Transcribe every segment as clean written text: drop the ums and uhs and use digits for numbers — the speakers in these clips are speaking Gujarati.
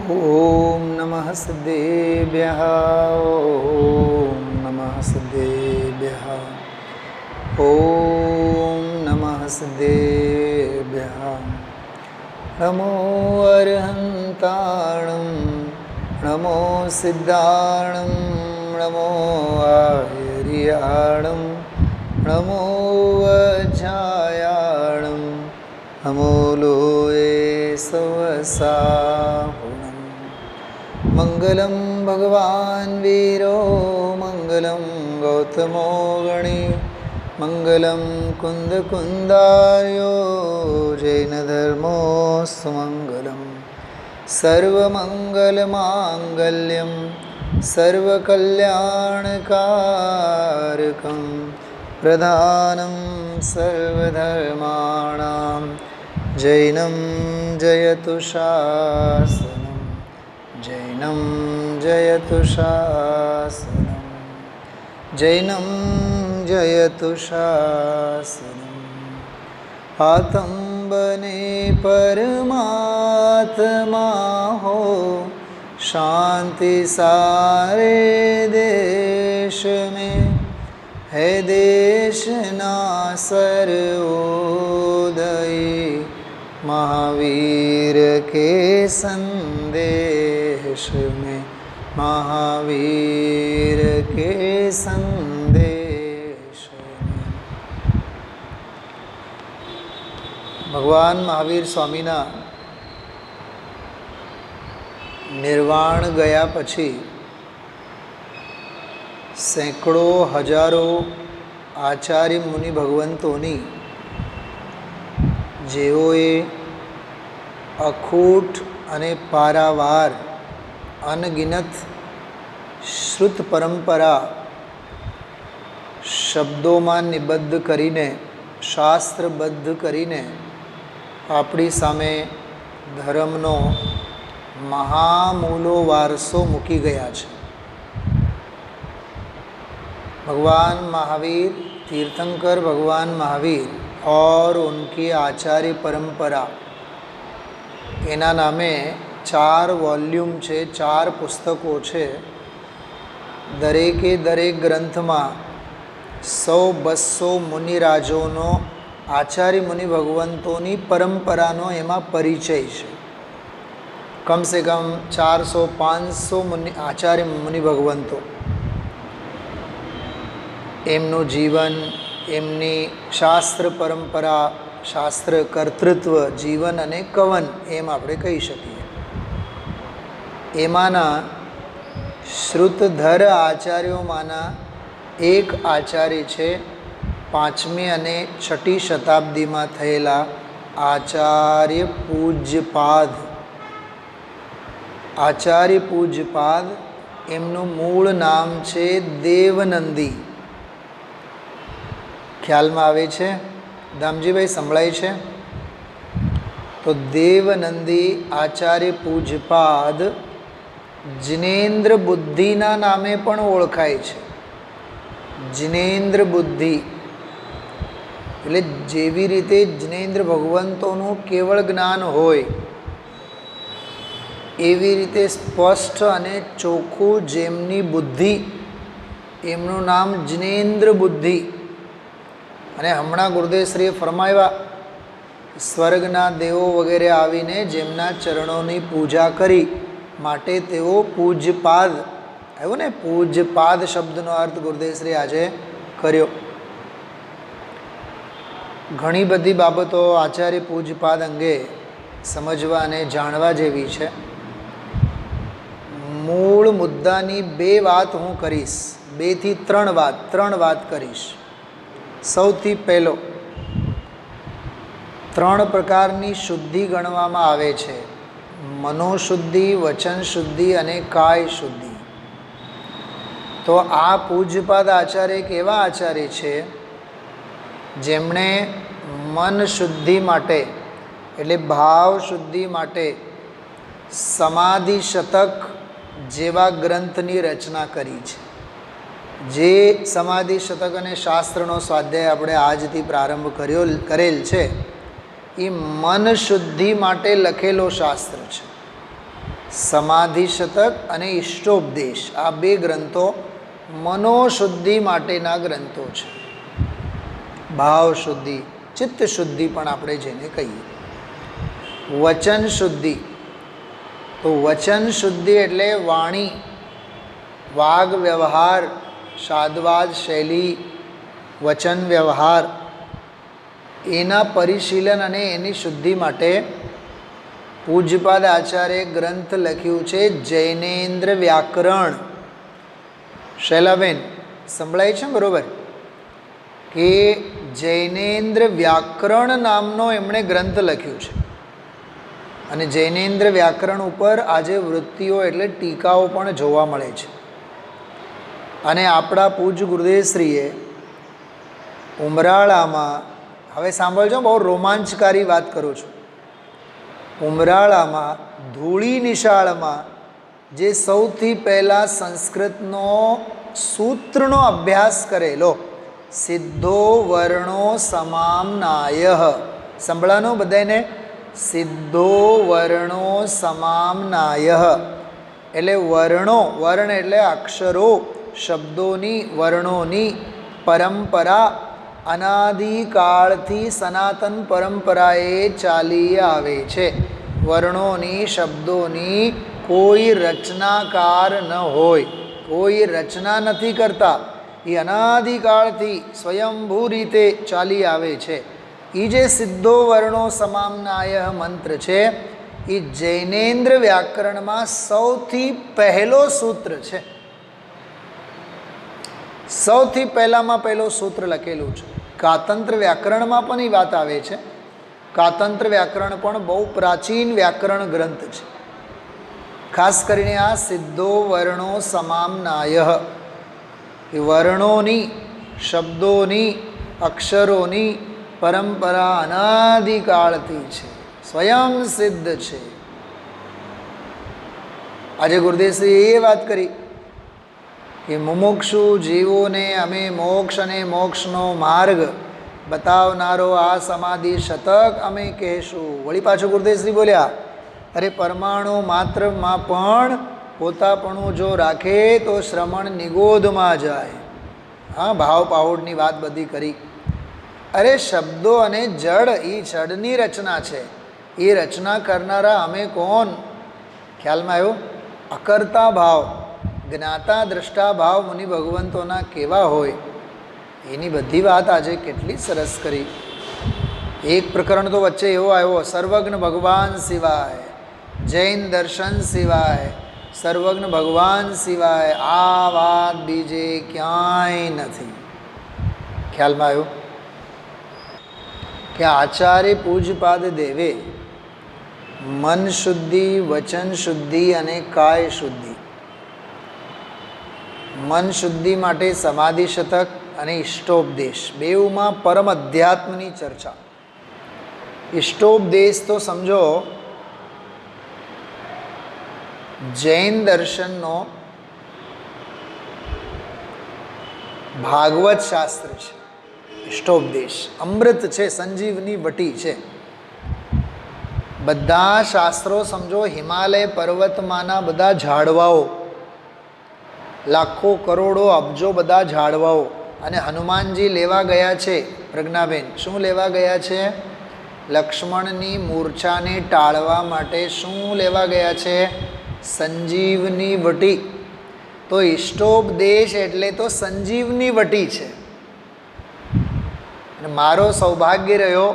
ॐ नमः सिद्धेभ्यः ॐ नमः सिद्धेभ्यः ॐ नमः सिद्धेभ्यः। नमो अरहन्ताणं नमो सिद्धाणं नमो आर्याणं नमो वज्रायाणं नमो लोये सवसाहुणम्। मंगलम भगवान वीरो मंगलम गौतमो गणी मंगलम कुंद कुंदार्यो जैन धर्मो सुमंगलम। सर्वमंगल मांगल्यम सर्वकल्याणकारकं प्रधानं सर्वधर्माणां जैनं जयतु शासनम् जैनं जयतु शासनम् जैनं जयतु शासनम्। आतंबने परमात्मा हो शांति सारे देश में है देश ना सर्वोदयी महावीर के संदेश में महावीर के संदेश में। भगवान महावीर स्वामीना निर्वाण गया पछी सैकड़ों हजारों आचार्य मुनि भगवंतोनी जेओए अखूट अने पारावार अनगिनत श्रुत परंपरा शब्दों में निबद्ध करीने शास्त्रबद्ध करीने आपणी सामे धर्मनो महामूलो वारसो मूकी गया है। भगवान महावीर तीर्थंकर भगवान महावीर और उनकी आचार्य परंपरा एना नामे 4 वॉल्यूम है, 4 पुस्तकों है। दरेके दरेक ग्रंथ में 100-200 मुनिराजोनो आचार्य मुनि भगवंतोनी परंपरानो एमां परिचय है। कम से कम 400-500 मुनि आचार्य मुनि भगवंतो एमनु जीवन एमनी शास्त्र परंपरा शास्त्र कर्तृत्व जीवन अने कवन एम आपणे कही शकीए। एमाना श्रुतधर आचार्योमाना एक आचार्य छे 5મી અને 6ठी शताब्दीमां थयेला आचार्य पूज्यपाद। आचार्य पूज्यपाद एमनु मूळ नाम छे देवनंदी। ख्याल में आवे छे? दामजी भाई संभळाय छे? तो देवनंदी आचार्य पूज्यपाद जिनेन्द्र बुद्धिना नामे पण ओळखाय छे। जिनेन्द्र बुद्धि એટલે જેવી રીતે जिनेन्द्र ભગવંતોનું કેવળ જ્ઞાન હોય એવી રીતે સ્પષ્ટ અને ચોખ્ખું જેમની બુદ્ધિ એમનું નામ जिनेन्द्र बुद्धि। અને હમણાં ગુરુદેવશ્રીએ ફરમાવ્યા સ્વર્ગના દેવો વગેરે આવીને જેમના ચરણોની પૂજા કરી માટે તેઓ પૂજ્યપાદ આવ્યો ને। પૂજ્યપાદ શબ્દનો અર્થ ગુરુદેવશ્રી આજે કર્યો। ઘણી બધી બાબતો આચાર્ય પૂજ્યપાદ અંગે સમજવા અને જાણવા જેવી છે। મૂળ મુદ્દાની 2 વાત હું કરીશ, 2 થી 3 વાત કરીશ। સૌથી પહેલો 3 પ્રકારની શુદ્ધિ ગણવામાં આવે છે, મનોશુદ્ધિ, વચન શુદ્ધિ અને કાય શુદ્ધિ। તો આ પૂજ્યપાદ આચાર્ય એક એવા આચાર્ય છે જેમણે મન શુદ્ધિ માટે એટલે ભાવ શુદ્ધિ માટે સમાધિ શતક જેવા ગ્રંથની રચના કરી છે। જે સમાધિ શતક અને શાસ્ત્રનો સ્વાધ્યાય આપણે આજથી પ્રારંભ કરેલ છે એ મન શુદ્ધિ માટે લખેલો શાસ્ત્ર છે। સમાધિ શતક અને ઇષ્ટોપદેશ આ બે ગ્રંથો મનોશુદ્ધિ માટેના ગ્રંથો છે. ભાવ શુદ્ધિ, ચિત્ત શુદ્ધિ પણ આપણે જેને કહીએ. વચન શુદ્ધિ, તો વચન શુદ્ધિ એટલે વાણી, વાગ વ્યવહાર, શાદવાદ શૈલી, વચન વ્યવહાર એના પરિશીલન અને એની શુદ્ધિ માટે પૂજ્યપાદ આચાર્ય ગ્રંથ લખ્યું છે જૈનેન્દ્ર વ્યાકરણ. શૈલાબેન સંભળાય છે બરાબર કે જૈનેન્દ્ર વ્યાકરણ નામનો એમણે ગ્રંથ લખ્યું છે. અને જૈનેન્દ્ર વ્યાકરણ ઉપર આજે વૃત્તિઓ એટલે ટીકાઓ પણ જોવા મળે છે. અને આપણા પૂજ્ય ગુરુદેવશ્રીએ ઉમરાળામાં, હવે સાંભળજો, બહુ રોમાંચકારી વાત કરું છું, ઉમરાળામાં ધૂળી નિશાળમાં જે સૌથી પહેલાં સંસ્કૃતનો સૂત્રનો અભ્યાસ કરેલો સિદ્ધો વર્ણો સમામ્નાયઃ, સંભળાનો બધાને, સિદ્ધો વર્ણો સમામ્નાયઃ એટલે વર્ણો, વર્ણ એટલે અક્ષરો, શબ્દોની, વર્ણોની પરંપરા અનાદિકાળથી સનાતન પરંપરાએ ચાલી આવે છે. વર્ણોની, શબ્દોની કોઈ રચનાકાર ન હોય, કોઈ રચના નથી કરતા, એ અનાદિકાળથી સ્વયંભૂ રીતે ચાલી આવે છે. એ જે સિદ્ધો વર્ણો સમામ્નાયઃ મંત્ર છે એ જૈનેન્દ્ર વ્યાકરણમાં સૌથી પહેલો સૂત્ર છે. સૌથી પહેલામાં પહેલો સૂત્ર લખેલું છે. કાતંત્ર વ્યાકરણમાં પણ એ વાત આવે છે. કાતંત્ર વ્યાકરણ પણ બહુ પ્રાચીન વ્યાકરણ ગ્રંથ છે. ખાસ કરીને આ સિદ્ધો વર્ણો સમામ્નાયઃ એ વર્ણોની, શબ્દોની, અક્ષરોની પરંપરા અનાદિકાળથી છે, સ્વયં સિદ્ધ છે. આજે ગુરુદેવશ્રીએ એ વાત કરી કે મુમુક્ષુ જીવોને અમે મોક્ષ અને મોક્ષનો માર્ગ બતાવનારો આ સમાધિ શતક અમે કહેશું. વળી પાછું ગુરુદેવશ્રી બોલ્યા, અરે પરમાણુ માત્રમાં પણ પોતાપણું જો રાખે તો શ્રમણ નિગોધમાં જાય. હા, ભાવ પાહોડની વાત બધી કરી. અરે શબ્દો અને જડ એ જડની રચના છે, એ રચના કરનારા અમે કોણ? ખ્યાલમાં આવ્યું? અકર્તા ભાવ, જ્ઞાતા દ્રષ્ટા ભાવ મુનિ ભગવંતોના કેવા હોય એની બધી વાત આજે કેટલી સરસ કરી. એક પ્રકરણ તો વચ્ચે એવો આવ્યો, સર્વજ્ઞ ભગવાન સિવાય, જૈન દર્શન સિવાય, સર્વજ્ઞ ભગવાન સિવાય આ વાત બીજે ક્યાંય નથી. ખ્યાલમાં આવ્યું કે આચાર્ય પૂજપાદ દેવે મન શુદ્ધિ, વચન શુદ્ધિ અને કાય શુદ્ધિ, મન શુદ્ધિ માટે સમાધિ શતક અને ઇષ્ટોપદેશ બેઉમાં પરમ અધ્યાત્મની ચર્ચા. ઇષ્ટોપદેશ તો સમજો જૈન દર્શનનો ભાગવત શાસ્ત્ર છે. ઇષ્ટોપદેશ અમૃત છે, સંજીવની વટી છે. બધા શાસ્ત્રો સમજો હિમાલય પર્વતમાંના બધા ઝાડવાઓ, લાખો કરોડો અબજો બધા ઝાડવાઓ, અને હનુમાનજી લેવા ગયા છે, પ્રજ્ઞાબેન શું લેવા ગયા છે? લક્ષ્મણની મૂર્છાને ટાળવા માટે શું લેવા ગયા છે? સંજીવની વટી. તો ઇષ્ટોપદેશ એટલે તો સંજીવની વટી છે. અને મારો સૌભાગ્ય રહ્યો,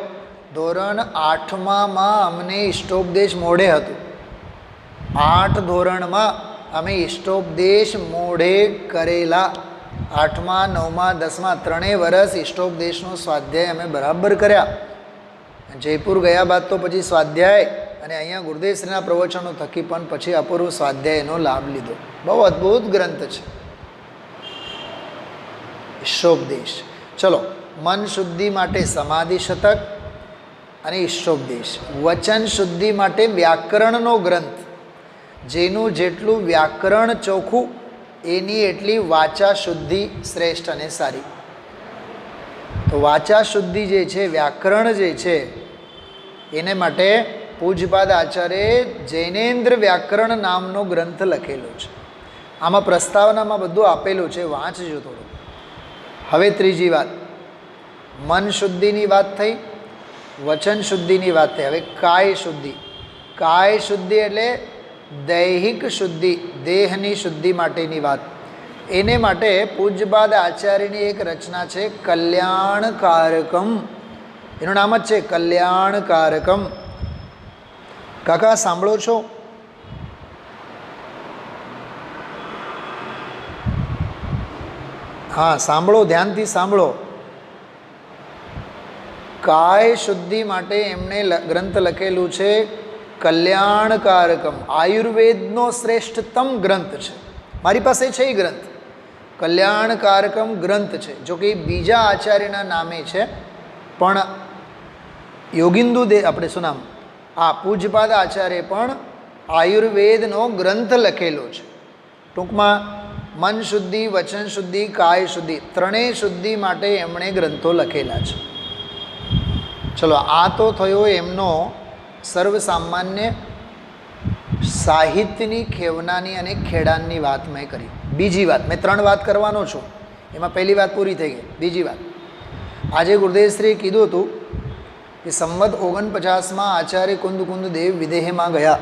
ધોરણ 8માં અમને ઇષ્ટોપદેશ મોઢે હતું. 8 ધોરણમાં અમે ઇષ્ટોપદેશ મોઢે કરેલા. 8માં, 9માં, 10માં ત્રણેય વર્ષ ઇષ્ટોપદેશનો સ્વાધ્યાય અમે બરાબર કર્યા. જયપુર ગયા બાદ તો પછી સ્વાધ્યાય અને અહીંયા ગુરુદેવશ્રીના પ્રવચનો થકી પણ પછી અપૂર્વ સ્વાધ્યાયનો લાભ લીધો. બહુ અદ્ભુત ગ્રંથ છે ઇષ્ટોપદેશ. ચલો, મન શુદ્ધિ માટે સમાધિ શતક અને ઇષ્ટોપદેશ. વચન શુદ્ધિ માટે વ્યાકરણનો ગ્રંથ, જેનું જેટલું વ્યાકરણ ચોખ્ખું એની એટલી વાચા શુદ્ધિ શ્રેષ્ઠ અને સારી. તો વાચા શુદ્ધિ જે છે, વ્યાકરણ જે છે, એને માટે પૂજ્યપાદ આચાર્યે જૈનેન્દ્ર વ્યાકરણ નામનો ગ્રંથ લખેલો છે. આમાં પ્રસ્તાવનામાં બધું આપેલું છે, વાંચજો થોડું. હવે ત્રીજી વાત, મન શુદ્ધિની વાત થઈ, વચન શુદ્ધિની વાત થઈ. હવે કાય શુદ્ધિ. કાય શુદ્ધિ એટલે દૈહિક શુદ્ધિ, દેહની શુદ્ધિ માટેની વાત. એને માટે પૂજ્યપાદ આચાર્યની એક રચના છે કલ્યાણકારકમ. એનું નામ જ છે કલ્યાણકારકમ. કાકા સાંભળો છો? હા સાંભળો, ધ્યાનથી સાંભળો. કાય શુદ્ધિ માટે એમણે ગ્રંથ લખેલું છે કલ્યાણકારકમ. આયુર્વેદનો શ્રેષ્ઠતમ ગ્રંથ છે. મારી પાસે છે એ ગ્રંથ, કલ્યાણકારકમ ગ્રંથ છે. જો કે બીજા આચાર્યના નામે છે, પણ યોગિંદુ આપણે શું નામ, પૂજ્યપાદ આચાર્ય પણ આયુર્વેદનો ગ્રંથ લખેલો છે. ટૂંકમાં મન શુદ્ધિ, વચન શુદ્ધિ, કાય શુદ્ધિ, ત્રણેય શુદ્ધિ માટે એમણે ગ્રંથો લખેલા છે. ચલો, આ તો થયો એમનો સર્વસામાન્ય સાહિત્યની, ખેવનાની અને ખેડાણની વાત મેં કરી. બીજી વાત, મેં 3 વાત કરવાનો છું, એમાં પહેલી વાત પૂરી થઈ ગઈ. બીજી વાત, આજે ગુરુદેવશ્રીએ કીધું હતું કે સંવત 49માં આચાર્ય કુંદ દેવ વિદેહમાં ગયા.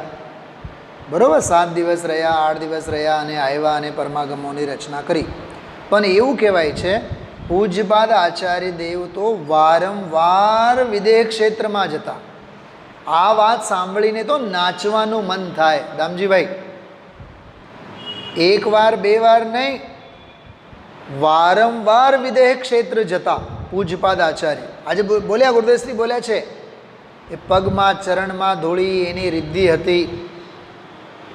બરાબર, 7 દિવસ રહ્યા, 8 દિવસ રહ્યા અને આવ્યા અને પરમાગમોની રચના કરી. પણ એવું કહેવાય છે પૂજ્યપાદ આચાર્ય દેવ તો વારંવાર વિદેહ ક્ષેત્રમાં જતા. આ વાત સાંભળીને તો નાચવાનું મન થાય દામજીભાઈ. એક વાર બે વાર નહીં, વારંવાર વિદેહ ક્ષેત્ર જતા પૂજ્યપાદ આચાર્ય. આજે બોલ્યા, ગુરુદેવશ્રી બોલ્યા છે એ પગમાં ચરણમાં ધૂળી એની રિદ્ધિ હતી,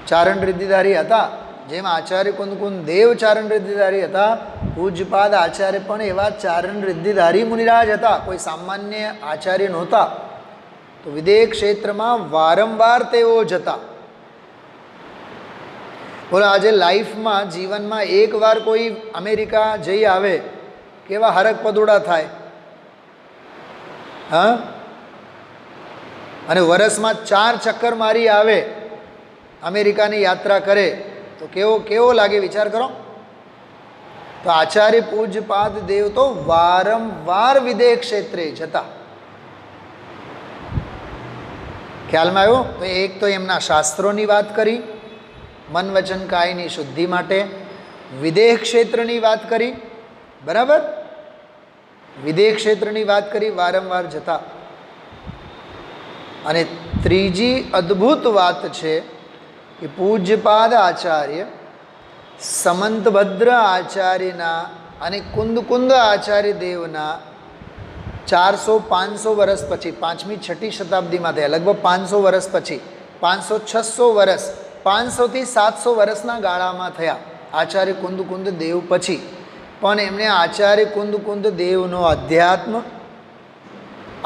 ચારણ રિદ્ધિધારી હતા. જેમ આચાર્ય કુંદ દેવ ચારણ રિદ્ધિધારી હતા, પૂજ્યપાદ આચાર્ય પણ એવા ચારણ રિદ્ધિધારી મુનિરાજ હતા, કોઈ સામાન્ય આચાર્ય નહોતા. તો વિદેહ ક્ષેત્રમાં વારંવાર તેઓ જતા. બોલો, આજે લાઈફમાં, જીવનમાં એકવાર કોઈ અમેરિકા જઈ આવે, કેવા હરક પદોડા થાય. હા, અને વર્ષમાં 4 ચક્કર મારી આવે, અમેરિકાની યાત્રા કરે, તો કેવો લાગે વિચાર કરો. તો આચાર્ય પૂજ્યપાદ દેવ તો વારંવાર વિદેહ ક્ષેત્રે જતા. ખ્યાલમાં આવ્યો? તો એક તો એમના શાસ્ત્રોની વાત કરી, મન વચન કાયની શુદ્ધિ માટે. વિદેહ ક્ષેત્રની વાત કરી, બરાબર, વિદેહ ક્ષેત્રની વાત કરી, વારંવાર જતા. અને ત્રીજી અદ્ભુત વાત છે કે પૂજ્યપાદ આચાર્ય સમંતભદ્ર આચાર્યના અને કુંદ આચાર્ય દેવના 400-500 વર્ષ પછી, 5મી 6ઠી શતાબ્દીમાં થયા, લગભગ 500 વર્ષ પછી, 500-600 વર્ષ, 500 થી 700 વર્ષના ગાળામાં થયા આચાર્ય કુંદ દેવ પછી. પણ એમણે આચાર્ય કુંદ દેવનો અધ્યાત્મ,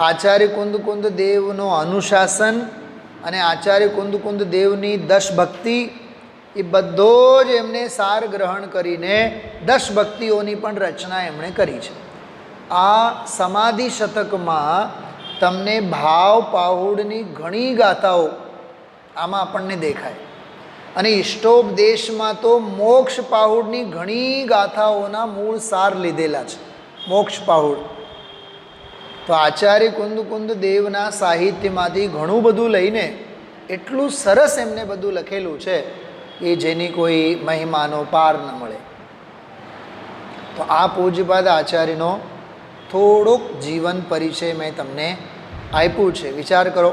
આચાર્ય કુંદ દેવનો અનુશાસન અને આચાર્ય કુંદ દેવની દશભક્તિ, એ બધો જ એમને સાર ગ્રહણ કરીને 10 ભક્તિઓની પણ રચના એમણે કરી છે. આ સમાધિ શતકમાં તમને ભાવ પાહુડની ઘણી ગાથાઓ આમાં આપણને દેખાય. અને ઇષ્ટોપદેશમાં તો મોક્ષ પાહુડની ઘણી ગાથાઓના મૂળ સાર લીધેલા છે. મોક્ષ પાહુડ તો આચાર્ય કુંદ દેવના સાહિત્યમાંથી ઘણું બધું લઈને એટલું સરસ એમને બધું લખેલું છે કે જેની કોઈ મહિમાનો પાર ન મળે. તો આ પૂજ્યપાદ આચાર્યનો થોડોક જીવન પરિચય મેં તમને આપ્યું છે. વિચાર કરો,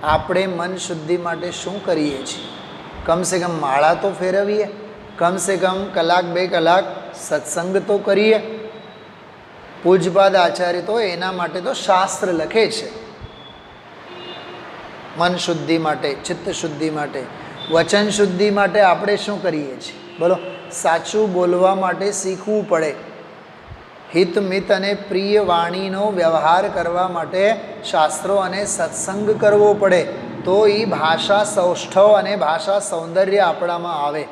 આપણે મન શુદ્ધિ માટે શું કરીએ છીએ? કમસે કમ માળા તો ફેરવીએ, કમસે કમ 1-2 કલાક સત્સંગ તો કરીએ. પૂજ્યપાદ આચાર્ય તો એના માટે તો શાસ્ત્ર લખે છે, મન શુદ્ધિ માટે, ચિત્ત શુદ્ધિ માટે. વચન શુદ્ધિ માટે આપણે શું કરીએ છીએ? બોલો, સાચું બોલવા માટે શીખવું પડે. હિત મિત અને પ્રિય વાણીનો વ્યવહાર કરવા માટે શાસ્ત્રો અને સત્સંગ કરવો પડે, તો એ ભાષા સૌષ્ઠવ અને ભાષા સૌંદર્ય આપણામાં આવે.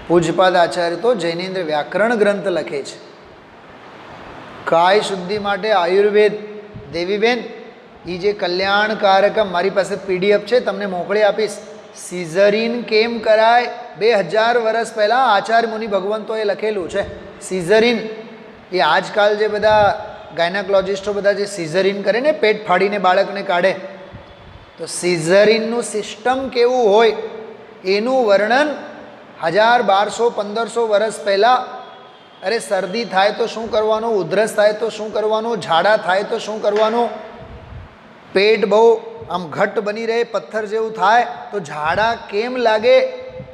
પૂજ્યપાદ આચાર્ય તો જૈનેન્દ્ર વ્યાકરણ ગ્રંથ લખે છે. કાય શુદ્ધિ માટે આયુર્વેદ, દેવીબેન એ જે કલ્યાણકારક મારી પાસે PDF છે, તમને મોકલી આપીશ. સિઝરિન કેમ કરાય 2000 વર્ષ પહેલાં આચાર્ય મુનિ ભગવંતોએ લખેલું છે. સિઝરિન એ આજકાલ જે બધા ગાયનાકોલોજિસ્ટો બધા જે સિઝરિન કરે ને, પેટ ફાડીને બાળકને કાઢે, તો સિઝરિનનું સિસ્ટમ કેવું હોય એનું વર્ણન 1000, 1200, 1500 વર્ષ પહેલાં. અરે શરદી થાય તો શું કરવાનું, ઉધરસ થાય તો શું કરવાનું, ઝાડા થાય તો શું કરવાનું, પેટ બહુ આમ ઘટ્ટ બની રહે, પથ્થર જેવું થાય તો ઝાડા કેમ લાગે,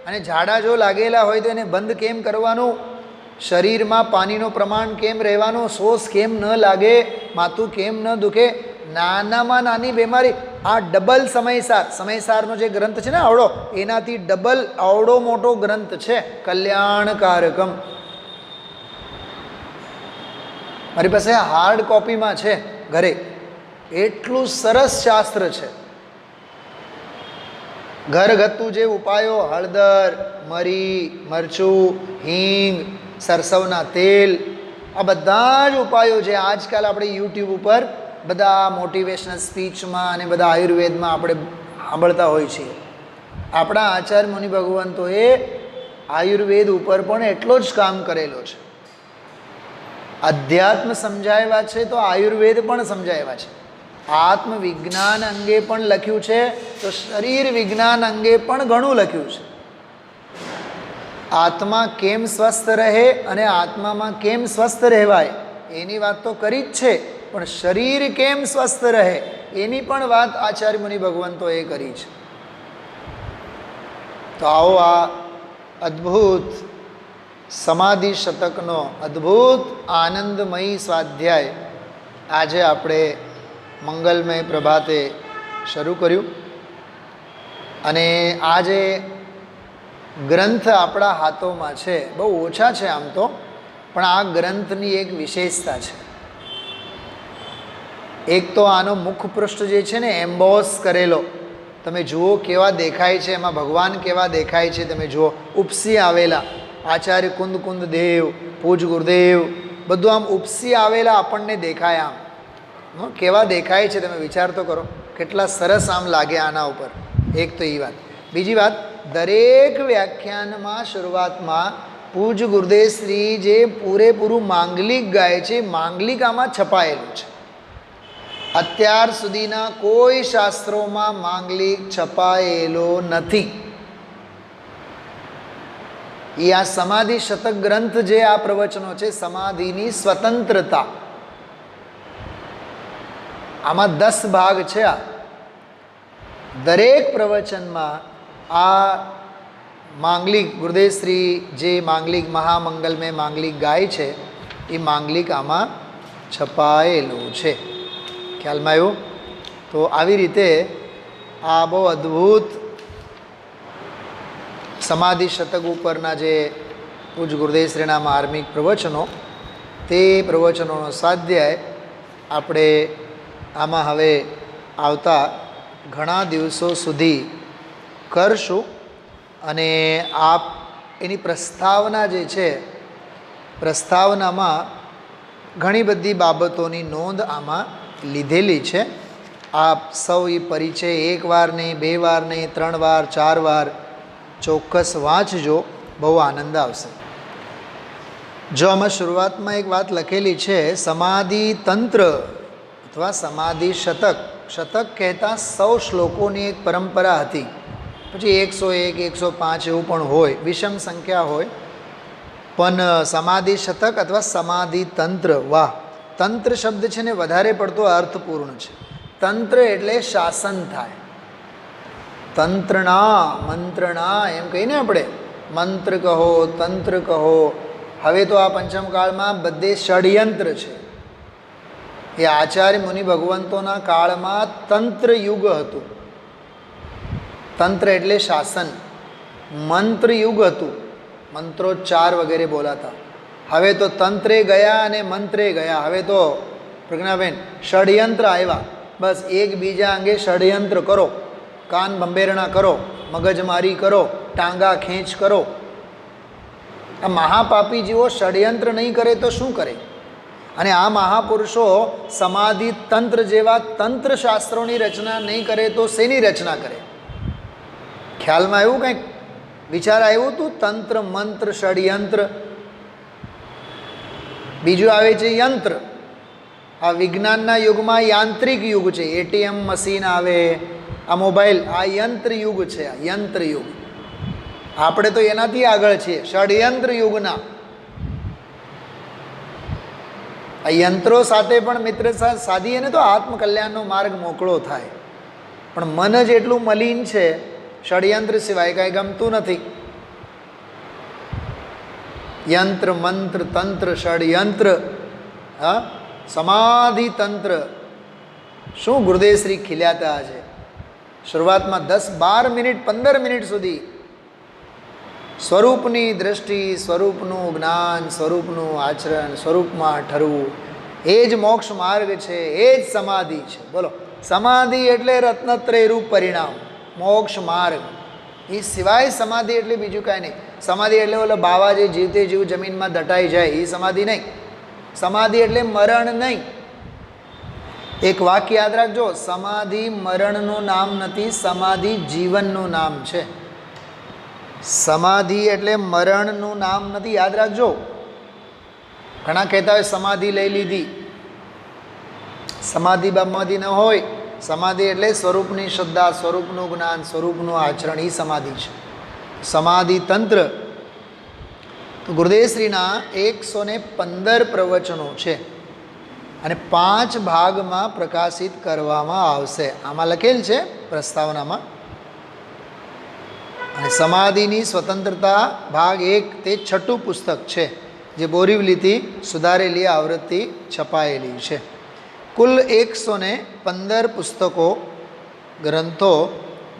અને ઝાડા જો લાગેલા હોય તો એને બંધ કેમ કરવાનું, શરીરમાં પાણીનું પ્રમાણ કેમ રહેવાનું, સોસ કેમ ન લાગે, માથું કેમ ન દુખે, નાનામાં નાની બીમારી. આ ડબલ સમયસારનો જે ગ્રંથ છે ને આવડો, એનાથી ડબલ આવડો મોટો ગ્રંથ છે કલ્યાણકારકમ. મારી પાસે હાર્ડ કોપીમાં છે ઘરે. એટલું સરસ શાસ્ત્ર છે. ઘરગથ્થુ જે ઉપાયો, હળદર, મરી, મરચું, હિંગ, સરસવના તેલ, આ બધા જ ઉપાયો જે આજકાલ આપણે યુટ્યુબ ઉપર બધા મોટિવેશનલ સ્પીચમાં અને બધા આયુર્વેદમાં આપણે સાંભળતા હોય છીએ. આપણા આચાર્ય મુનિ ભગવંતોએ આયુર્વેદ ઉપર પણ એટલો જ કામ કરેલો છે. અધ્યાત્મ સમજાવ્યા છે તો આયુર્વેદ પણ સમજાવ્યા છે. આત્મવિજ્ઞાન અંગે પણ લખ્યું છે તો શરીર વિજ્ઞાન અંગે પણ ઘણું લખ્યું છે. આત્મા કેમ સ્વસ્થ રહે અને આત્મામાં કેમ સ્વસ્થ રહેવાય એની વાત તો કરી જ છે, પણ શરીર કેમ સ્વસ્થ રહે એની પણ વાત આચાર્ય મુનિ ભગવંતોએ કરી છે. તો આવો આ અદ્ભુત સમાધિ શતકનો અદ્ભુત આનંદમયી સ્વાધ્યાય આજે આપણે મંગલમય પ્રભાતે શરૂ કર્યું. અને આ જે ગ્રંથ આપણા હાથોમાં છે, બહુ ઓછા છે આમ તો, પણ આ ગ્રંથની એક વિશેષતા છે. એક તો આનો મુખપૃષ્ઠ જે છે ને એમ્બોસ કરેલો, તમે જુઓ કેવા દેખાય છે, એમાં ભગવાન કેવા દેખાય છે તમે જુઓ. ઉપસી આવેલા આચાર્ય કુંદ દેવ, પૂજ ગુરુદેવ, બધું આમ ઉપસી આવેલા આપણને દેખાય. આમ કેવા દેખાય છે તમે વિચાર તો કરો, કેટલા સરસ આમ લાગે આના ઉપર. એક તો એ વાત. બીજી વાત, દરેક વ્યાખ્યાનમાં શરૂઆતમાં પૂજ ગુરુદેવ શ્રી જે પૂરેપૂરું માંગલિક ગાય છે, માંગલિક આમાં છપાયેલું છે. અત્યાર સુધીના કોઈ શાસ્ત્રોમાં માંગલિક છપાયેલો નથી. એ આ સમાધિ શતક ગ્રંથ જે આ પ્રવચનો છે, સમાધિની સ્વતંત્રતા, આમાં 10 ભાગ છે. આ દરેક પ્રવચનમાં આ માંગલિક ગુરુદેવશ્રી જે માંગલિક મહામંગલમય માંગલિક ગાય છે, એ માંગલિક આમાં છપાયેલું છે. ખ્યાલમાં આવ્યું? તો આવી રીતે આ બહુ અદ્ભુત સમાધિ શતક ઉપરના જે પૂજ ગુરુદેવશ્રીના માર્મિક પ્રવચનો, તે પ્રવચનોનો સ્વાધ્યાય આપણે આમાં હવે આવતા ઘણા દિવસો સુધી કરશું. અને આપ એની પ્રસ્તાવના જે છે, પ્રસ્તાવનામાં ઘણી બધી બાબતોની નોંધ આમાં લીધેલી છે. આપ સૌ એ પરિચય 1 વાર નહીં, 2 વાર નહીં, 3 વાર, 4 વાર ચોક્કસ વાંચજો, બહુ આનંદ આવશે. જો આમાં શરૂઆતમાં એક વાત લખેલી છે, સમાધિ તંત્ર અથવા સમાધિ શતક. શતક કહેતા 100 શ્લોકોની એક પરંપરા હતી. પછી 101, 105 એવું પણ હોય, વિષમ સંખ્યા હોય. પણ સમાધિ શતક અથવા સમાધિ તંત્ર, વાહ, તંત્ર શબ્દ છે ને વધારે પડતો અર્થપૂર્ણ છે. તંત્ર એટલે શાસન થાય. તંત્રના, મંત્રના એમ કહીને આપણે, મંત્ર કહો, તંત્ર કહો. હવે તો આ પંચમકાળમાં બધે ષડયંત્ર છે. એ આચાર્ય મુનિ ભગવંતોના કાળમાં તંત્ર યુગ હતું. તંત્ર એટલે શાસન. મંત્ર યુગ હતું, મંત્રોચ્ચાર વગેરે બોલાતા. હવે તો તંત્રે ગયા અને મંત્રે ગયા. હવે તો પ્રજ્ઞાબેન ષડયંત્ર આવ્યા. બસ એકબીજા અંગે ષડયંત્ર કરો, કાન બંબેરણા કરો, મગજમારી કરો, ટાંગા ખેંચ કરો. આ મહાપાપી જેવો ષડયંત્ર નહીં કરે તો શું કરે? અને આ મહાપુરુષો સમાધિ તંત્ર જેવા તંત્ર શાસ્ત્રોની રચના નહીં કરે તો શેની રચના કરે? ખ્યાલમાં આવ્યું કંઈક? વિચાર આવ્યું તું? તંત્ર, મંત્ર, ષડયંત્ર. બીજું આવે છે યંત્ર. આ વિજ્ઞાનના યુગમાં યાંત્રિક યુગ છે. એટીએમ મશીન આવે, આ મોબાઈલ, આ યંત્ર યુગ છે. આ યંત્ર યુગ. આપણે તો એનાથી આગળ છીએ, ષડયંત્ર યુગના. આ યંત્રો સાથે પણ મિત્રતા સાધીએ ને તો આત્મકલ્યાણનો માર્ગ મોકળો થાય. પણ મન જ એટલું મલિન છે, ષડયંત્ર સિવાય કાંઈ ગમતું નથી. યંત્ર, મંત્ર, તંત્ર, ષડયંત્ર, હા, સમાધિ તંત્ર. શું ગુરુદેવશ્રી ખીલ્યા હતા આજે શરૂઆતમાં 10-12 મિનિટ 15 મિનિટ સુધી સ્વરૂપની દ્રષ્ટિ, સ્વરૂપનું જ્ઞાન, સ્વરૂપનું આચરણ, સ્વરૂપમાં ઠરવું, એ જ મોક્ષ માર્ગ છે, એ જ સમાધિ છે. બોલો, સમાધિ એટલે રત્નત્રય રૂપ પરિણામ, મોક્ષ માર્ગ. એ સિવાય સમાધિ એટલે બીજું કાંઈ નહીં. સમાધિ એટલે ઓલો બાવા જે જીવતે જીવ જમીનમાં દટાઈ જાય એ સમાધિ નહીં. સમાધિ એટલે મરણ નહીં. એક વાક્ય યાદ રાખજો, સમાધિ મરણનું નામ નથી, સમાધિ જીવનનું નામ છે. સમાધિ એટલે મરણનું નામ નથી, યાદ રાખજો. ઘણા કહેતા હોય સમાધિ લઈ લીધી. સમાધિ બમાધિ ન હોય. સમાધિ એટલે સ્વરૂપની શ્રદ્ધા, સ્વરૂપનું જ્ઞાન, સ્વરૂપનું આચરણ, એ સમાધિ છે. સમાધિ તંત્ર. તો ગુરુદેવશ્રીના 115 પ્રવચનો છે અને 5 ભાગમાં પ્રકાશિત કરવામાં આવશે. આમાં લખેલ છે પ્રસ્તાવનામાં. અને સમાધિની સ્વતંત્રતા ભાગ 1 તે 6ઠું પુસ્તક છે, જે બોરીવલીથી સુધારેલી આવૃત્તિ છપાયેલી છે. કુલ 115 પુસ્તકો, ગ્રંથો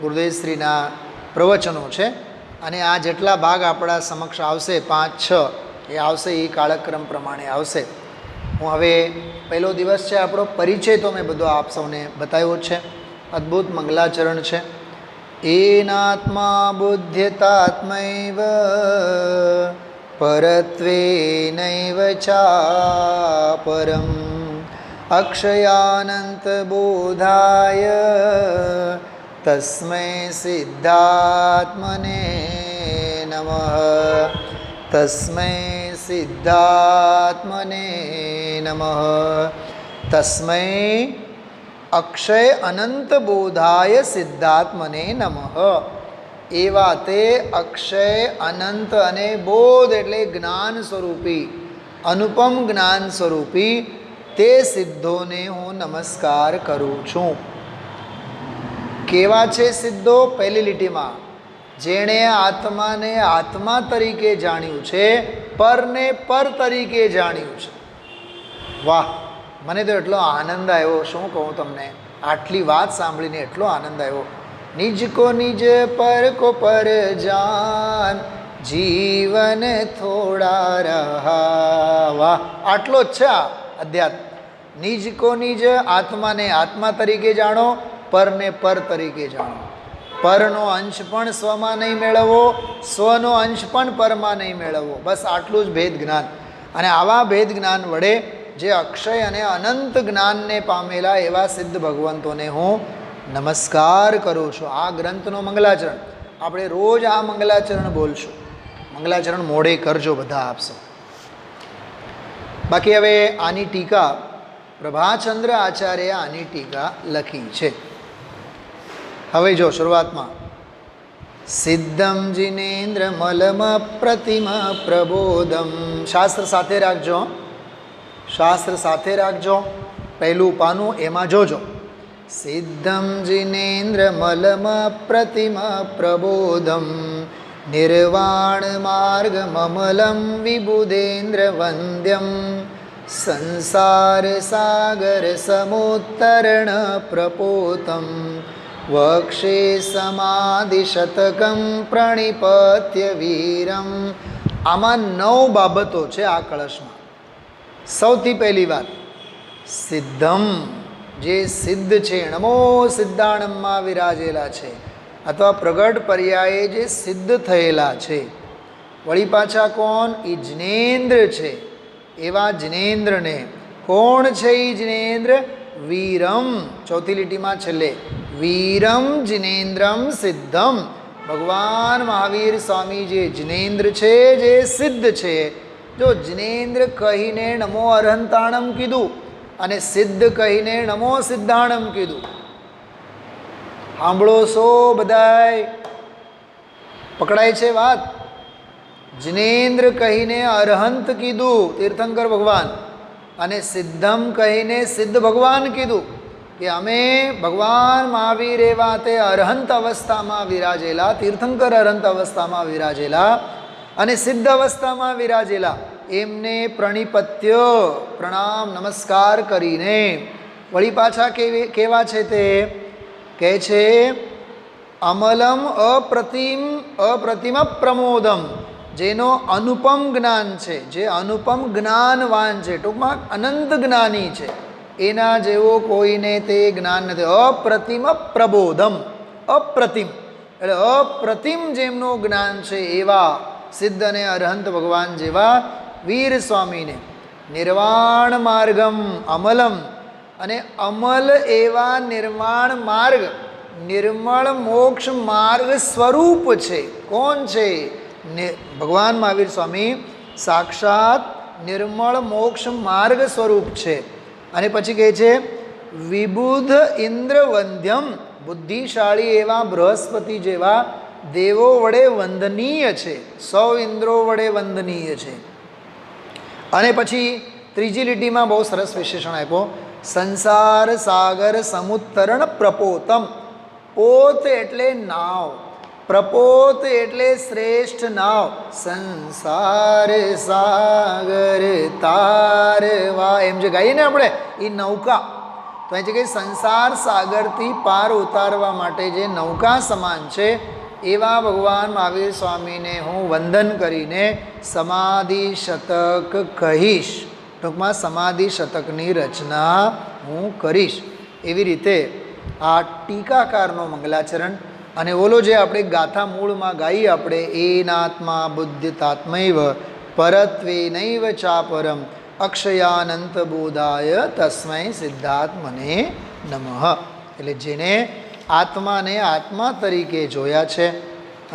ગુરુદેવશ્રીના પ્રવચનો છે. અને આ જેટલા ભાગ આપણા સમક્ષ આવશે 5-6 એ આવશે, એ કાળક્રમ પ્રમાણે આવશે. હું હવે પહેલો દિવસ છે આપણો, પરિચય તો મેં બધો આપ સૌને બતાવ્યો છે. અદ્ભુત મંગલાચરણ છે. એનાત્મા બુદ્ધ્યતાત્મૈવ પરત્વેનૈવ ચાપરમ અક્ષયાનંત બોધાય તસ્મૈ સિદ્ધાત્મને નમઃ. તસ્મૈ સિદ્ધાત્મને નમઃ. તસ્મૈ અક્ષય અનંત બોધાય સિદ્ધાત્મને નમઃ. એવા તે અક્ષય, અનંત અને બોધ એટલે જ્ઞાન સ્વરૂપી, અનુપમ જ્ઞાન સ્વરૂપી તે સિદ્ધોને હું નમસ્કાર કરું છું. કેવા છે સિદ્ધો? પહેલી લીટીમાં, જેણે આત્માને આત્મા તરીકે જાણ્યું છે, પરને પર તરીકે જાણ્યું છે. વાહ, મને તો એટલો આનંદ આવ્યો, શું કહું તમને. આટલી વાત સાંભળીને એટલો આનંદ આવ્યો. નિજ કો નિજ પર કો પર જાન, જીવન થોડા રહા. વાહ, આટલો જ છે આ અધ્યાત્મ. નિજ કો નિજ, આત્માને આત્મા તરીકે જાણો, પરને પર તરીકે જાણો. પરનો અંશ પણ સ્વમાં નહીં મેળવવો, સ્વનો અંશ પણ પરમાં નહીં મેળવવો. બસ આટલું જ ભેદ જ્ઞાન. અને આવા ભેદ જ્ઞાન વડે જે અક્ષય અને અનંત જ્ઞાનને પામેલા એવા સિદ્ધ ભગવંતોને હું નમસ્કાર કરું છું. આ ગ્રંથનો મંગલાચરણ આપણે રોજ આ મંગલાચરણ બોલશું. મંગલાચરણ મોડે કરજો બધા આપશો. બાકી હવે આની ટીકા પ્રભાચંદ્ર આચાર્ય આની ટીકા લખી છે. હવે જો શરૂઆતમાં સિદ્ધમ જિનેન્દ્ર મલમ પ્રતિમ પ્રબોધમ. શાસ્ત્ર સાથે રાખજો, શાસ્ત્ર સાથે રાખજો. પહેલું પાનું એમાં જોજો. સિદ્ધમ જિનેન્દ્ર મલમ પ્રતિમ પ્રબોધમ નિર્વાણ માર્ગ મમલમ વિબુધેન્દ્ર વંદ્યમ સંસાર સાગર સમુત્તરણ પ્રપોતમ વક્ષે સમાધિ શતકમ પ્રણિપત્ય વીરમ. આમાં 9 બાબતો છે આ કળશમાં. સૌથી પહેલી વાત, સિદ્ધમ, જે સિદ્ધ છે, નમો સિદ્ધાણમમાં વિરાજેલા છે, અથવા પ્રગટ પર્યાયે જે સિદ્ધ થયેલા છે. વળી પાછા કોણ? એ જિનેન્દ્ર છે. એવા જિનેન્દ્રને કોણ છે એ જિનેન્દ્ર? વીરમ. ચોથી લીટીમાં છેલ્લે વીરમ જિનેન્દ્રમ સિદ્ધમ. ભગવાન મહાવીર સ્વામી જે જિનેન્દ્ર છે, જે સિદ્ધ છે. જો જિનેન્દ્ર કહીને નમો અરહંતાણમ કીધું અને સિદ્ધ કહીને નમો સિદ્ધાણમ કીધું. સાંભળો છો બધાય? પકડાય છે વાત? જિનેન્દ્ર કહીને અરહંત કીધું તીર્થંકર ભગવાન, અને સિદ્ધમ કહીને સિદ્ધ ભગવાન કીધું કે અમે ભગવાન મહાવીર એવા તે અરહંત અવસ્થામાં વિરાજેલા, તીર્થંકર અરહંત અવસ્થામાં વિરાજેલા અને સિદ્ધ અવસ્થામાં વિરાજેલા એમને પ્રણિપત્ય પ્રણામ નમસ્કાર કરીને વળી પાછા કેવા છે તે કહે છે અમલમ અપ્રતિમ પ્રમોદમ. જેનો અનુપમ જ્ઞાન છે, જે અનુપમ જ્ઞાનવાન છે, ટૂંકમાં અનંત જ્ઞાની છે, એના જેવો કોઈને તે જ્ઞાન નથી. અપ્રતિમ પ્રબોધમ. અપ્રતિમ એટલે અપ્રતિમ જેમનું જ્ઞાન છે એવા સિદ્ધ અને અરહંત ભગવાન જેવા વીર સ્વામીને નિર્વાણ માર્ગમ અમલમ, અને અમલ એવા નિર્વાણ માર્ગ, નિર્મળ મોક્ષ માર્ગ સ્વરૂપ છે. કોણ છે? ભગવાન મહાવીર સ્વામી સાક્ષાત નિર્મળ મોક્ષ માર્ગ સ્વરૂપ છે. અને પછી કહે છે વિબુધ ઇન્દ્ર વંદ્યમ. બુદ્ધિશાળી એવા બૃહસ્પતિ જેવા દેવો વડે વંદનીય છે, સૌ ઇન્દ્રો વડે વંદનીય છે. અને પછી ત્રીજી લીટીમાં બહુ સરસ વિશેષણ આપ્યો સંસાર સાગર સમુત્તરણ પ્રપોતમ. પોત એટલે નાવ, પ્રપોત એટલે શ્રેષ્ઠ નાવ. સંસાર સાગર તારવા એમ જે ગાઈએ ને આપણે એ નૌકા, તો અહીં છે કે સંસાર સાગરથી પાર ઉતારવા માટે જે નૌકા સમાન છે એવા ભગવાન મહાવીર સ્વામીને હું વંદન કરીને સમાધિ શતક કહીશ. ટૂંકમાં સમાધિ શતકની રચના હું કરીશ. એવી રીતે આ ટીકાકારનો મંગલાચરણ. અને ઓલો જે આપણે ગાથા મૂળમાં ગાઈએ આપણે એનાત્મા બુદ્ધિતાત્મૈવ પરત્વે નૈવ ચાપરમ અક્ષયાનંત બોધાય તસ્મૈ સિદ્ધાત્મને નમઃ. એટલે જેને આત્માને આત્મા તરીકે જોયા છે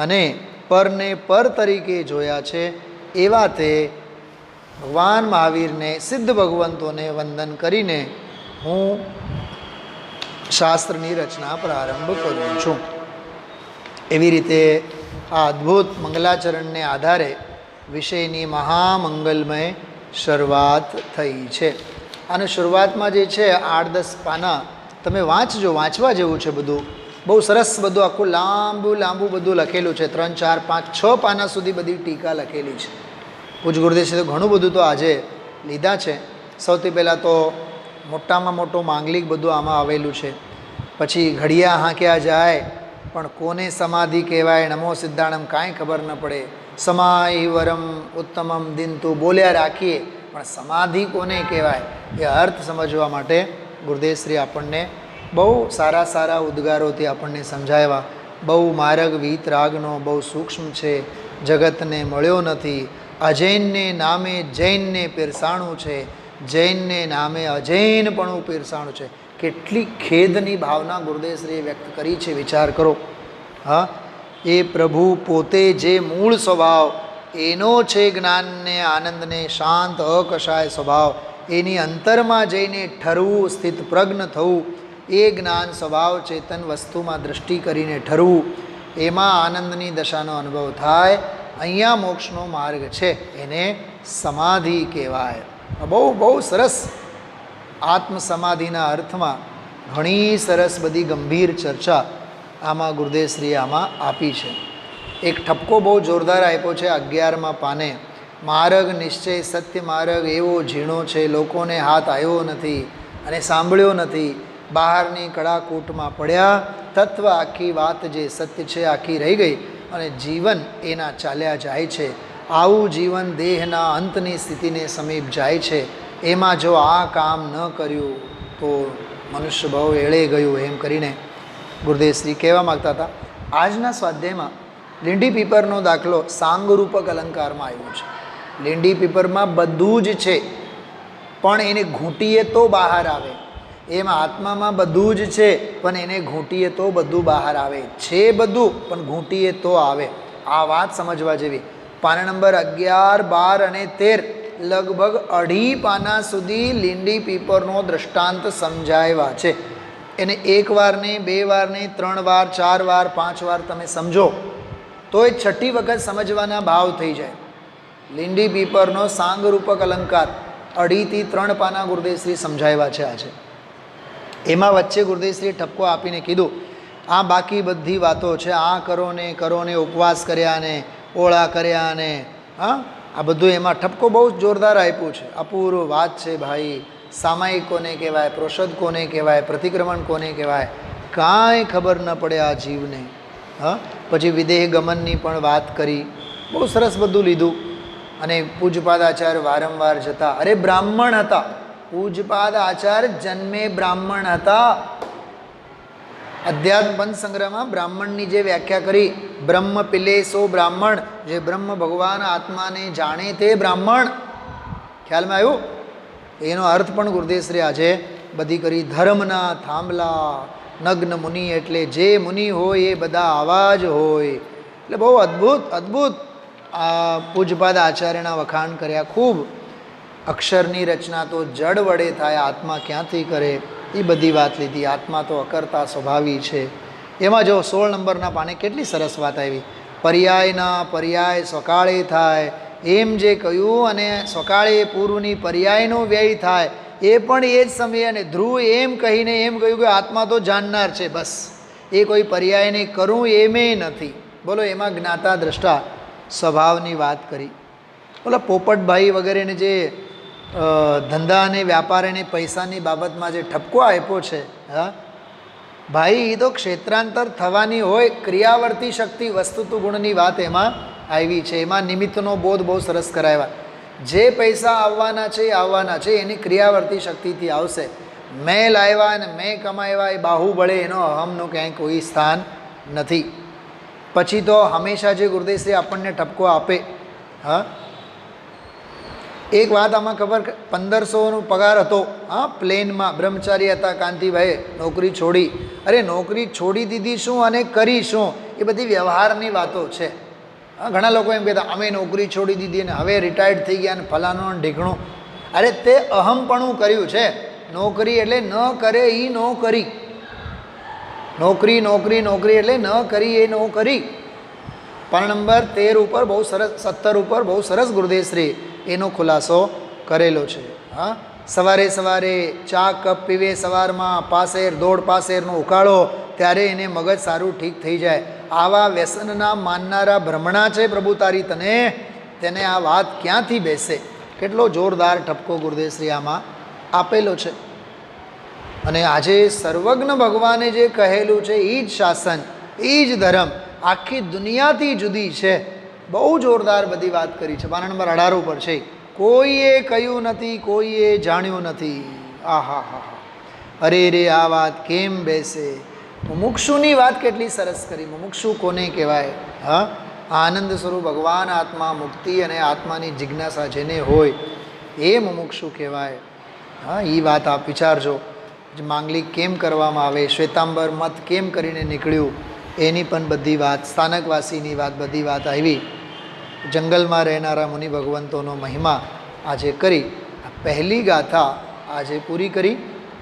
અને પરને પર તરીકે જોયા છે એવા તે ભગવાન મહાવીરને સિદ્ધ ભગવંતોને વંદન કરીને હું શાસ્ત્રની રચના પ્રારંભ કરું છું. એવી રીતે આ અદ્ભુત મંગલાચરણને આધારે વિષયની મહામંગલમય શરૂઆત થઈ છે. અને શરૂઆતમાં જે છે 8-10 પાના તમે વાંચજો, વાંચવા જેવું છે બધું. બહુ સરસ બધું આખું લાંબુ બધું લખેલું છે. 3, 4, 5, 6 પાના સુધી બધી ટીકા લખેલી છે. પૂજ ગુરુદેવ છે તો ઘણું બધું તો આજે લીધા છે. સૌથી પહેલાં તો મોટામાં મોટો માંગલિક બધું આમાં આવેલું છે. પછી ઘડિયા હાંક્યા જાય પણ કોને સમાધિ કહેવાય, નમો સિદ્ધાણમ કાંઈ ખબર ન પડે. સમાહિ વરમ ઉત્તમમ દિનતું બોલ્યા રાખીએ પણ સમાધિ કોને કહેવાય એ અર્થ સમજવા માટે ગુરુદેવશ્રી આપણને બહુ સારા ઉદ્ગારોથી આપણને સમજાવ્યા. બહુ માર્ગ વીતરાગનો બહુ સૂક્ષ્મ છે, જગતને મળ્યો નથી. અજૈનને નામે જૈનને પીરસાણું છે, જૈનને નામે અજૈનપણું પીરસાણું છે. કેટલી ખેદની ભાવના ગુરુદેવશ્રીએ વ્યક્ત કરી છે, વિચાર કરો. હા, એ પ્રભુ પોતે જે મૂળ સ્વભાવ એનો છે જ્ઞાનને આનંદને શાંત અકશાય સ્વભાવ, એની અંતરમાં જઈને ઠરવું, સ્થિત પ્રજ્ઞ થવું, એ જ્ઞાન સ્વભાવ ચેતન વસ્તુમાં દૃષ્ટિ કરીને ઠરવું, એમાં આનંદની દશાનો અનુભવ થાય. અહીંયા મોક્ષનો માર્ગ છે, એને સમાધિ કહેવાય. બહુ સરસ આત્મ સમાધિના અર્થમાં ઘણી સરસ બધી ગંભીર ચર્ચા આમાં ગુરુદેવશ્રીએ આમાં આપી છે. એક ઠપકો બહુ જોરદાર આપ્યો છે 11મા પાને. માર્ગ નિશ્ચય સત્ય માર્ગ એવો ઝીણો છે, લોકોને હાથ આવ્યો નથી અને સાંભળ્યો નથી. બહારની કડાકૂટમાં પડ્યા, તત્વ આખી વાત જે સત્ય છે આખી રહી ગઈ અને જીવન એના ચાલ્યા જાય છે. આવું જીવન દેહના અંતની સ્થિતિને સમીપ જાય છે. એમાં જો આ કામ ન કર્યું તો મનુષ્ય બહુ એળે ગયું, એમ કરીને ગુરુદેવશ્રી કહેવા માગતા હતા. આજના સ્વાધ્યાયમાં લીંડી પીપરનો દાખલો સાંગરૂપક અલંકારમાં આવ્યો છે. લીંડી પીપરમાં બધું જ છે પણ એને ઘૂંટીએ તો બહાર આવે. એમ આત્મામાં બધું જ છે, પણ એને ઘૂંટીએ તો બધું બહાર આવે. છે બધું, પણ ઘૂંટીએ તો આવે. આ વાત સમજવા જેવી. પાના નંબર 11, 12 અને 13 લગભગ 2.5 પાના સુધી લીંડી પીપરનો દૃષ્ટાંત સમજાવ્યા છે. એને 1 વાર નહીં, 2 વાર નહીં, 3 વાર, 4 વાર, 5 વાર તમે સમજો તો એ 6ઠી વખત સમજવાના ભાવ થઈ જાય. લીંડી પીપરનો સાંગરૂપક અલંકાર 2.5 થી 3 પાના ગુરુદેવશ્રી સમજાવ્યા છે આજે. એમાં વચ્ચે ગુરુદેવશ્રીએ ઠપકો આપીને કીધું આ બાકી બધી વાતો છે, આ કરો ને ઉપવાસ કર્યા ને ઓળા કર્યા ને આ બધું એમાં ઠપકો બહુ જોરદાર આપ્યું છે. અપૂર્વ વાત છે ભાઈ. સામાયિક કોને કહેવાય, પ્રોષદ કોને કહેવાય, પ્રતિક્રમણ કોને કહેવાય, કાંઈ ખબર ન પડે આ જીવને. પછી વિદેહ ગમનની પણ વાત કરી. બહુ સરસ બધું લીધું. અને પૂજપાદ આચાર્ય વારંવાર જતા. અરે બ્રાહ્મણ હતા પૂજપાદ આચાર્ય, જન્મે બ્રાહ્મણ હતા. અધ્યાત્મ પંચ સંગ્રહમાં બ્રાહ્મણની જે વ્યાખ્યા કરી, બ્રહ્મ પિલેસો બ્રાહ્મણ, જે બ્રહ્મ ભગવાન આત્માને જાણે તે બ્રાહ્મણ. ખ્યાલમાં આવ્યું? એનો અર્થ પણ ગુરુદેવશ્રી આજે બધી કરી. ધર્મના થાંભલા નગ્ન મુનિ, એટલે જે મુનિ હોય એ બધા આવા જ હોય. એટલે બહુ અદ્ભુત અદ્ભુત આ પૂજપાદ આચાર્યના વખાણ કર્યા. ખૂબ અક્ષરની રચના તો જડ વડે થાય, આત્મા ક્યાંથી કરે એ બધી વાત લીધી. આત્મા તો અકર્તા સ્વભાવી છે. એમાં જો 16 નંબરના પાને કેટલી સરસ વાત આવી. પર્યાયના પર્યાય સ્વકાળે થાય એમ જે કહ્યું, અને સ્વકાળે પૂર્વની પર્યાયનો વ્યય થાય એ પણ એ જ સમયે. અને ધ્રુવ એમ કહીને એમ કહ્યું કે આત્મા તો જાણનાર છે, બસ એ કોઈ પર્યાયને કરું એમે નથી. બોલો, એમાં જ્ઞાતા દ્રષ્ટા સ્વભાવની વાત કરી. બોલો પોપટભાઈ વગેરેને જે ધંધા અને વ્યાપાર અને પૈસાની બાબતમાં જે ઠપકો આપ્યો છે, ભાઈ એ તો ક્ષેત્રાંતર થવાની હોય. ક્રિયાવર્તી શક્તિ વસ્તુતુ ગુણની વાત એમાં આવી છે. એમાં નિમિત્તનો બોધ બહુ સરસ કરાવ્યા. જે પૈસા આવવાના છે એ આવવાના છે, એની ક્રિયાવર્તી શક્તિથી આવશે. મેં લાવ્યા અને મેં કમાવ્યા એ બાહુબળે એનો અહમનું ક્યાંય કોઈ સ્થાન નથી. પછી તો હંમેશા જે ગુરુદેવશ્રી આપણને ઠપકો આપે. એક વાત આમાં ખબર, 1500નો પગાર હતો. પ્લેનમાં બ્રહ્મચારી હતા કાંતિભાઈ, નોકરી છોડી. અરે નોકરી છોડી દીધી શું અને કરી શું, એ બધી વ્યવહારની વાતો છે. ઘણા લોકો એમ કહેતા અમે નોકરી છોડી દીધી અને હવે રિટાયર્ડ થઈ ગયા અને ફલાણું અને ઢીકણું. અરે તે અહમપણું કર્યું છે. નોકરી એટલે ન કરે એ ન કરી. નોકરી નોકરી નોકરી એટલે ન કરી એ ન કરી. પાના નંબર 13 ઉપર બહુ સરસ, 17 ઉપર બહુ સરસ ગુરુદેવશ્રી એનો ખુલાસો કરેલો છે. સવારે સવારે ચા કપ પીવે, સવારમાં પાસેર દોડ પાસેરનો ઉકાળો, ત્યારે એને મગજ સારું ઠીક થઈ જાય. આવા વ્યસનના માનનારા ભ્રમણા છે પ્રભુ તારી તને, તેને આ વાત ક્યાંથી બેસે. કેટલો જોરદાર ઠપકો ગુરુદેવશ્રી આમાં આપેલો છે. અને આજે સર્વજ્ઞ ભગવાને જે કહેલું છે એ જ શાસન, એ જ ધર્મ આખી દુનિયાથી જુદી છે. બહુ જોરદાર બધી વાત કરી છે. પાના નંબર 18 ઉપર છે. કોઈએ કહ્યું નથી, કોઈએ જાણ્યું નથી. આહા હા હા, અરે રે આ વાત કેમ બેસે. મુમુક્ષુની વાત કેટલી સરસ કરી. મુમુક્ષુ કોને કહેવાય? આનંદ સ્વરૂપ ભગવાન આત્મા, મુક્તિ અને આત્માની જિજ્ઞાસા જેને હોય એ મુમુક્ષુ કહેવાય. એ વાત આપ વિચારજો. માંગલિક કેમ કરવામાં આવે, શ્વેતાંબર મત કેમ કરીને નીકળ્યું, એની પણ બધી વાત, સ્થાનકવાસીની વાત, બધી વાત આવી. જંગલમાં રહેનારા મુનિ ભગવંતોનો મહિમા આજે કરી. આ પહેલી ગાથા આજે પૂરી કરી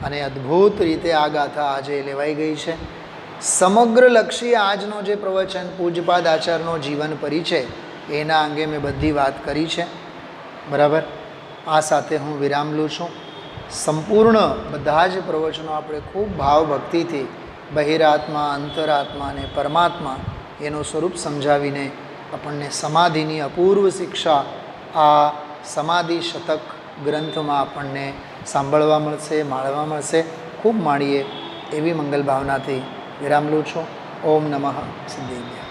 અને અદ્ભુત રીતે આ ગાથા આજે લેવાઈ ગઈ છે. સમગ્ર લક્ષી આજનો જે પ્રવચન પૂજપાદ આચાર્યનો જીવન પરિચય, એના અંગે મેં બધી વાત કરી છે. બરાબર. આ સાથે હું વિરામ લઉં છું. સંપૂર્ણ બધા જ પ્રવચનો આપણે ખૂબ ભાવ ભક્તિથી બહિરાત્મા, અંતરાત્મા અને પરમાત્મા એનું સ્વરૂપ સમજાવીને આપણને સમાધિની અપૂર્વ શિક્ષા આ સમાધિ શતક ગ્રંથમાં આપણને સાંભળવા મળશે, માણવા મળશે. ખૂબ માણીએ એવી મંગલ ભાવનાથી વિરામ લઉં છું. ઓમ નમઃ સિદ્ધેભ્યઃ.